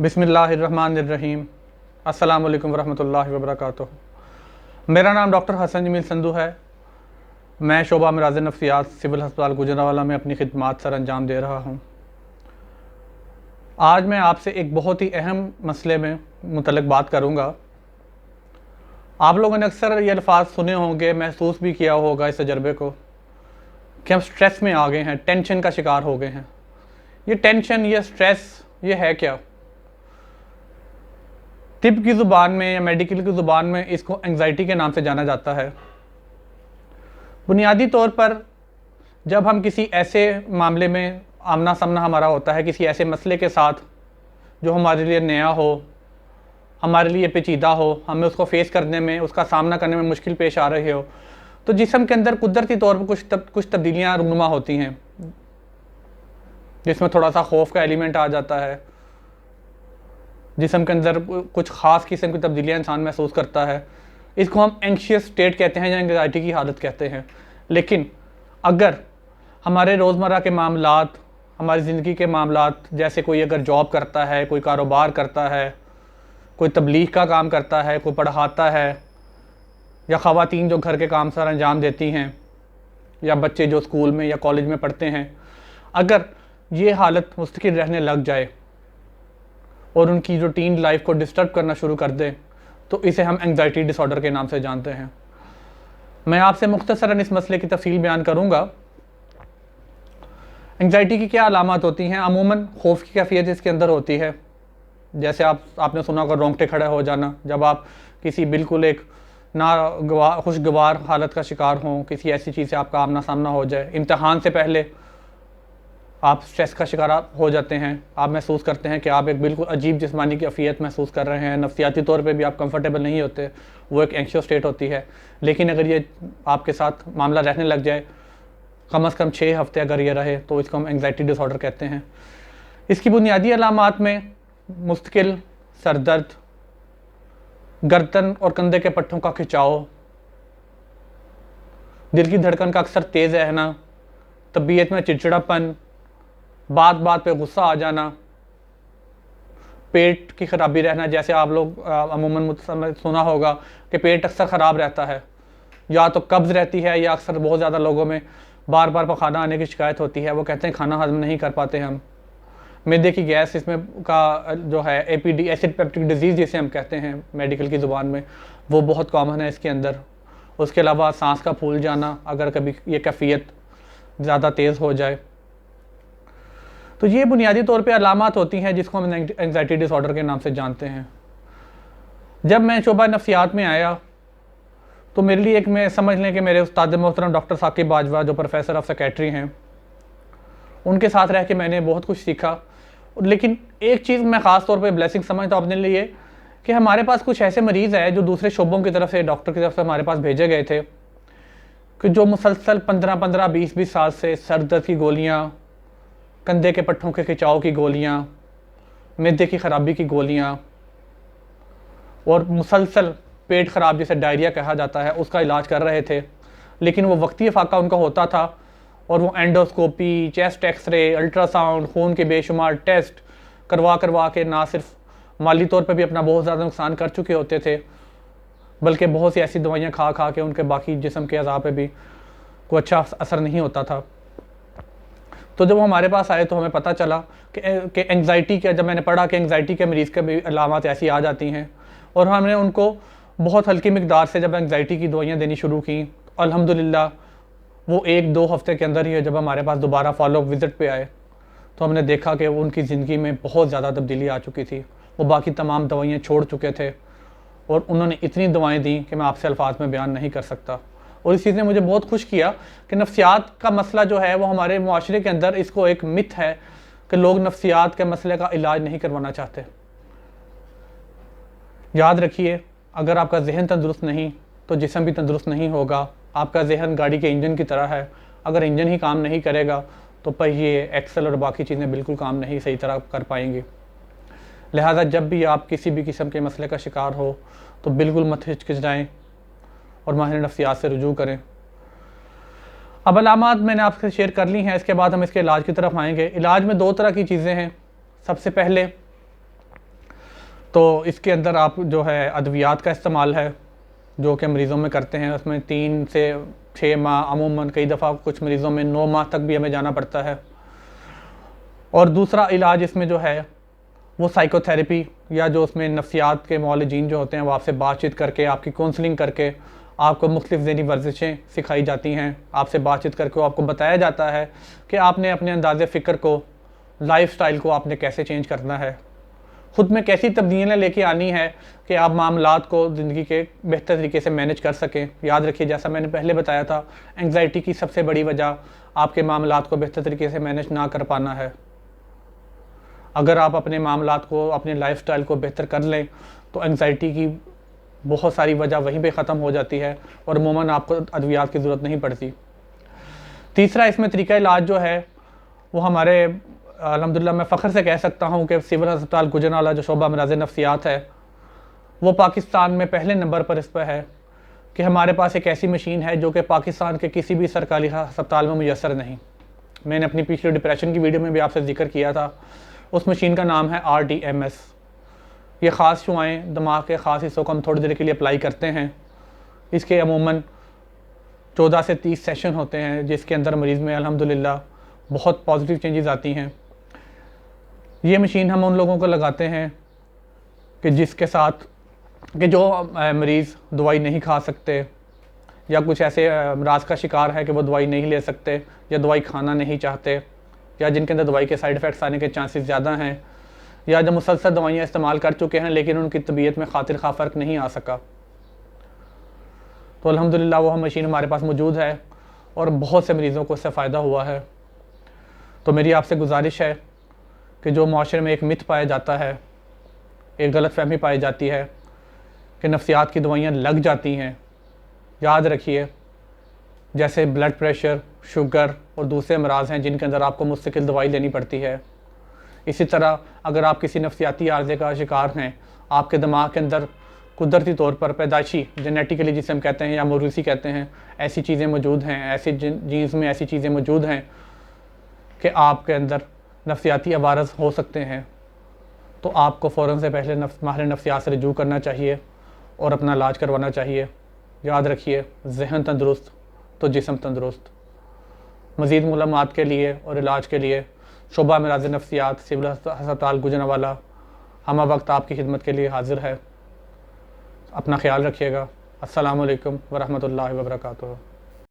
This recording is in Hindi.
बिस्मिल्लाहिर्रहमानिर्रहीम। अस्सलामु अलैकुम वरहमतुल्लाहि वबरकातुहू। मेरा नाम डॉक्टर हसन जमील संधू है। मैं शोबा अमराज़ नफ्सियात सिविल अस्पताल गुजरांवाला में अपनी खिदमात सर अंजाम दे रहा हूँ। आज मैं आपसे एक बहुत ही अहम मसले में मुतल्लिक़ बात करूँगा। आप लोगों ने अक्सर ये अल्फाज सुने होंगे, महसूस भी किया होगा इस तजर्बे को कि हम स्ट्रेस में आ गए हैं, टेंशन का शिकार हो गए हैं। ये टेंशन, ये स्ट्रेस, ये है क्या? तिब की ज़ुबान में या मेडिकल की ज़ुबान में इसको एंग्जाइटी के नाम से जाना जाता है। बुनियादी तौर पर जब हम किसी ऐसे मामले में आमना सामना हमारा होता है, किसी ऐसे मसले के साथ जो हमारे लिए नया हो, हमारे लिए पेचीदा हो, हमें उसको फेस करने में, उसका सामना करने में मुश्किल पेश आ रही हो, तो जिस्म के अंदर कुदरती तौर पर कुछ तब्दीलियाँ रूनुमा होती हैं, जिसमें थोड़ा सा खौफ का एलिमेंट आ जाता है। जिस्म के अंदर कुछ ख़ास किस्म की तब्दीलियाँ इंसान महसूस करता है। इसको हम एंग्शियस स्टेट कहते हैं या एंग्जाइटी की हालत कहते हैं। लेकिन अगर हमारे रोज़मर्रा के मामलात, हमारी ज़िंदगी के मामलात, जैसे कोई अगर जॉब करता है, कोई कारोबार करता है, कोई तबलीग का काम करता है, कोई पढ़ाता है, या ख़वातीन जो घर के काम सर अंजाम देती हैं, या बच्चे जो स्कूल में या कॉलेज में पढ़ते हैं, अगर ये हालत मुस्तकिल रहने लग जाए और उनकी रूटीन लाइफ को डिस्टर्ब करना शुरू कर दे, तो इसे हम एंग्जाइटी डिसऑर्डर के नाम से जानते हैं। मैं आपसे मुख्तसरन इस मसले की तफसील बयान करूँगा। एंग्जाइटी की क्या अलामत होती हैं? अमूमन खौफ की कैफियत इसके अंदर होती है। जैसे आपने सुना होगा रोंगटे खड़े हो जाना, जब आप किसी बिल्कुल एक खुशगवार हालत का शिकार हों, किसी ऐसी चीज़ से आपका आमना सामना हो जाए, इम्तहान से पहले आप स्ट्रेस का शिकार हो जाते हैं, आप महसूस करते हैं कि आप एक बिल्कुल अजीब जिस्मानी कैफियत महसूस कर रहे हैं, नफ्सियाती तौर पे भी आप कंफर्टेबल नहीं होते, वो एक एंग्शियस स्टेट होती है। लेकिन अगर ये आपके साथ मामला रहने लग जाए, कम से कम 6 हफ्ते अगर ये रहे, तो इसको हम एंग्जाइटी डिसऑर्डर कहते हैं। इसकी बुनियादी अलामात में मुस्तकिल सर दर्द, गर्दन और कंधे के पट्टों का खिंचाव, दिल की धड़कन का अक्सर तेज़ रहना, तबीयत में चिड़चिड़ापन, बात बात पे गुस्सा आ जाना, पेट की ख़राबी रहना। जैसे आप लोग अमूमन सुना होगा कि पेट अक्सर ख़राब रहता है, या तो कब्ज़ रहती है, या अक्सर बहुत ज़्यादा लोगों में बार बार पखाना आने की शिकायत होती है। वो कहते हैं खाना हज़म नहीं कर पाते हम। मैदे की गैस इसमें का जो है एपीडी, एसिड पेप्टिक डिजीज़ जिसे हम कहते हैं मेडिकल की ज़ुबान में, वो बहुत कॉमन है इसके अंदर। उसके अलावा सांस का फूल जाना, अगर कभी ये कैफियत ज़्यादा तेज़ हो जाए। तो ये बुनियादी तौर पे अलामात होती हैं जिसको हम एंग्जाइटी डिसऑर्डर के नाम से जानते हैं। जब मैं शोबा नफ्सियात में आया, तो मेरे लिए एक, मैं समझ लें कि मेरे उस्ताद मोहतरम डॉक्टर साकिब बाजवा, जो प्रोफेसर ऑफ साइकेट्री हैं, उनके साथ रह के मैंने बहुत कुछ सीखा। लेकिन एक चीज़ मैं ख़ास तौर पे ब्लेसिंग समझता हूँ अपने लिए, कि हमारे पास कुछ ऐसे मरीज़ हैं जो दूसरे शोबों की तरफ से, डॉक्टर की तरफ से हमारे पास भेजे गए थे, कि जो मुसलसल 15-15, 20-20 साल से सर दर्द की गोलियाँ, कंधे के पट्टों के खिंचाव की गोलियाँ, मैदे की ख़राबी की गोलियाँ, और मुसलसल पेट ख़राब जिसे डायरिया कहा जाता है, उसका इलाज कर रहे थे। लेकिन वो वक्ती फाका उनका होता था, और वो एंडोस्कोपी, चेस्ट एक्सरे, अल्ट्रासाउंड, खून के बेशुमार टेस्ट करवा के ना सिर्फ माली तौर पे भी अपना बहुत ज़्यादा नुकसान कर चुके होते थे, बल्कि बहुत सी ऐसी दवाइयाँ खा के उनके बाकी जिस्म के अज़ा पे भी कोई अच्छा असर नहीं होता था। तो जब वो हमारे पास आए, तो हमें पता चला कि एंग्जाइटी का, जब मैंने पढ़ा कि एंग्जाइटी के मरीज़ के भी अलामत ऐसी आ जाती हैं, और हमने उनको बहुत हल्की मिकदार से जब एंग्जाइटी की दवाइयाँ देनी शुरू की, अल्हम्दुलिल्लाह वो 1-2 हफ्ते के अंदर ही जब हमारे पास दोबारा फॉलोअप विज़िट पे आए, तो हमने देखा कि उनकी ज़िंदगी में बहुत ज़्यादा तब्दीली आ चुकी थी। वो बाकी तमाम दवाइयाँ छोड़ चुके थे, और उन्होंने इतनी दवाएँ दी कि मैं आपसे अल्फाज में बयान नहीं कर सकता। और इस चीज़ ने मुझे बहुत खुश किया कि नफ्सियात का मसला जो है, वो हमारे मुआशरे के अंदर इसको एक मिथ है कि लोग नफ्सियात के मसले का इलाज नहीं करवाना चाहते। याद रखिए, अगर आपका जहन तंदुरुस्त नहीं, तो जिस्म भी तंदुरुस्त नहीं होगा। आपका जहन गाड़ी के इंजन की तरह है, अगर इंजन ही काम नहीं करेगा, तो पहिए, एक्सल और बाकी चीज़ें बिल्कुल काम नहीं सही तरह कर पाएंगी। लिहाजा जब भी आप किसी भी किस्म के मसले का शिकार हो, तो बिल्कुल मत हिचकिचाएँ और माहिर नफ्सियात से रुजू करें। अब अलामात मैंने आपसे शेयर कर ली हैं, इसके बाद हम इसके इलाज की तरफ आएंगे। इलाज में 2 तरह की चीज़ें हैं। सबसे पहले तो इसके अंदर आप जो है अद्वियात का इस्तेमाल है जो कि मरीज़ों में करते हैं, उसमें 3 से 6 माह, अमूमन कई दफ़ा कुछ मरीज़ों में 9 माह तक भी हमें जाना पड़ता है। और दूसरा इलाज इसमें जो है वो साइकोथेरेपी, या जो उसमें नफ्सियात के मौलजीन जो होते हैं वो आपसे बातचीत करके, आपकी काउंसलिंग करके आपको मुख्तलिफ ज़हनी वर्जिशें सिखाई जाती हैं। आपसे बातचीत करके आपको बताया जाता है कि आपने अपने अंदाज़े फ़िक्र को, लाइफ़स्टाइल को आपने कैसे चेंज करना है, ख़ुद में कैसी तब्दीलियाँ लेके आनी है कि आप मामलात को ज़िंदगी के बेहतर तरीके से मैनेज कर सकें। याद रखिए, जैसा मैंने पहले बताया था, एंग्ज़ायटी की सबसे बड़ी वजह आपके मामलात को बेहतर तरीके से मैनेज ना कर पाना है। अगर आप अपने मामलात को, अपने लाइफ़स्टाइल को बेहतर कर लें तो एंग्ज़ायटी की बहुत सारी वजह वहीं पे ख़त्म हो जाती है और अमूमन आपको अद्वियात की ज़रूरत नहीं पड़ती। तीसरा इसमें तरीका इलाज जो है वो हमारे अल्हम्दुलिल्लाह मैं फ़ख्र से कह सकता हूँ कि सिविल अस्पताल गुजरांवाला जो शोबा अमराज़ नफ्सियात है वो पाकिस्तान में पहले नंबर पर इस पर है कि हमारे पास एक ऐसी मशीन है जो कि पाकिस्तान के किसी भी सरकारी अस्पताल में मुयस्सर नहीं। मैंने अपनी पिछली डिप्रेशन की वीडियो में भी आपसे जिक्र किया था। उस मशीन का नाम है RDMS। ये ख़ास शुआएँ दिमाग के ख़ास हिस्सों को हम थोड़ी देर के लिए अप्लाई करते हैं। इसके अमूमन 14 से 30 सेशन होते हैं जिसके अंदर मरीज़ में अल्हम्दुलिल्लाह बहुत पॉजिटिव चेंजेस आती हैं। ये मशीन हम उन लोगों को लगाते हैं कि जिसके साथ कि जो मरीज़ दवाई नहीं खा सकते या कुछ ऐसे अमराज का शिकार है कि वो दवाई नहीं ले सकते या दवाई खाना नहीं चाहते, या जिनके अंदर दवाई के साइड इफ़ेक्ट्स आने के चांसेस ज़्यादा हैं, या जो मुसलसल दवाइयाँ इस्तेमाल कर चुके हैं लेकिन उनकी तबीयत में खातिर खा फ़र्क नहीं आ सका। तो अल्हम्दुलिल्लाह वो मशीन हमारे पास मौजूद है और बहुत से मरीज़ों को इससे फ़ायदा हुआ है। तो मेरी आपसे गुजारिश है कि जो माशरे में एक मिथ पाया जाता है, एक गलतफ़हमी पाई जाती है कि नफ्सियात की दवाइयाँ लग जाती हैं, याद रखिए जैसे ब्लड प्रेशर, शुगर और दूसरे अमराज हैं जिनके अंदर आपको मुस्तकिल दवाई लेनी पड़ती है, इसी तरह अगर आप किसी नफ्सियाती आर्ज़े का शिकार हैं, आपके दिमाग के अंदर कुदरती तौर पर पैदाइशी जेनेटिकली जिसे हम कहते हैं या मौरूसी कहते हैं, ऐसी चीज़ें मौजूद हैं, ऐसी जीन्स में ऐसी चीज़ें मौजूद हैं कि आपके अंदर नफ्सियाती अवारज़ हो सकते हैं, तो आपको फ़ौरन से पहले माहिर नफ्सियात से रुजू करना चाहिए और अपना इलाज करवाना चाहिए। याद रखिए, ज़हन तंदुरुस्त तो जिस्म तंदुरुस्त। मज़ीद मालूमात के लिए और इलाज के लिए शोबा अमराज़ नफ्सियात सिविल अस्पताल गुजरांवाला हम वक्त आपकी खिदमत के लिए हाज़िर है। अपना ख्याल रखिएगा। अस्सलामु अलैकुम व रहमतुल्लाहि व बरकातुहू।